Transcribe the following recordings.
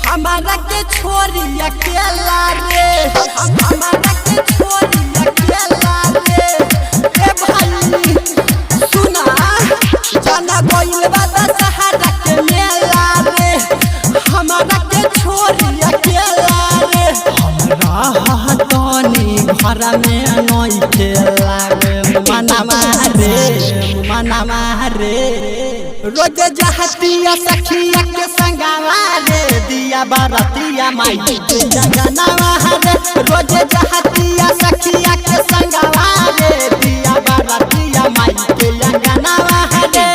हमारा के छोरी अकेला रे, हमारा के छोरी अकेला रे। ए भाई सुना, जाना गोइल बादा सहारा के मेला रे, हमारा के छोरी अकेला रे। हमरा हतनी घर में नई खेला रे, मना मारे रोज जहतिया सखिया के संगवा रे, दिया बारतिया माई के जगनवा रे। रोज जहतिया सखिया के संगवा रे, दिया बारतिया माई के जगनवा रे।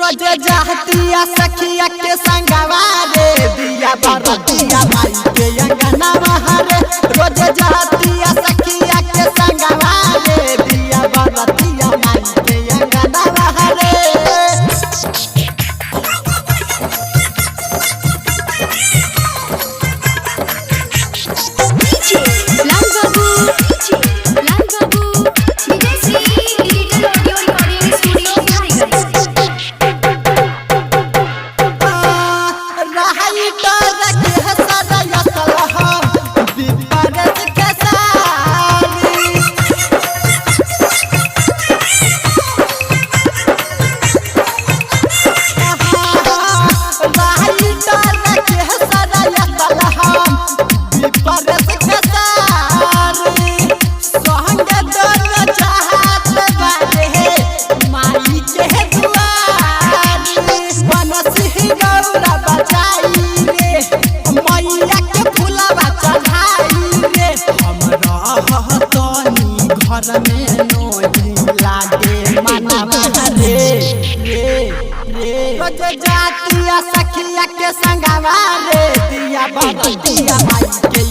रोज जहतिया सखिया के संगवा रे, दिया बारतिया माई के अंगनवा रे। रोज जहतिया सखिया के संगवा रे, दिया बारतिया माई के अंगनवा रे। घर में नोई लागे मना रे। रोज जातिया सखिया के संगवा रे, दिया बारतिया माई के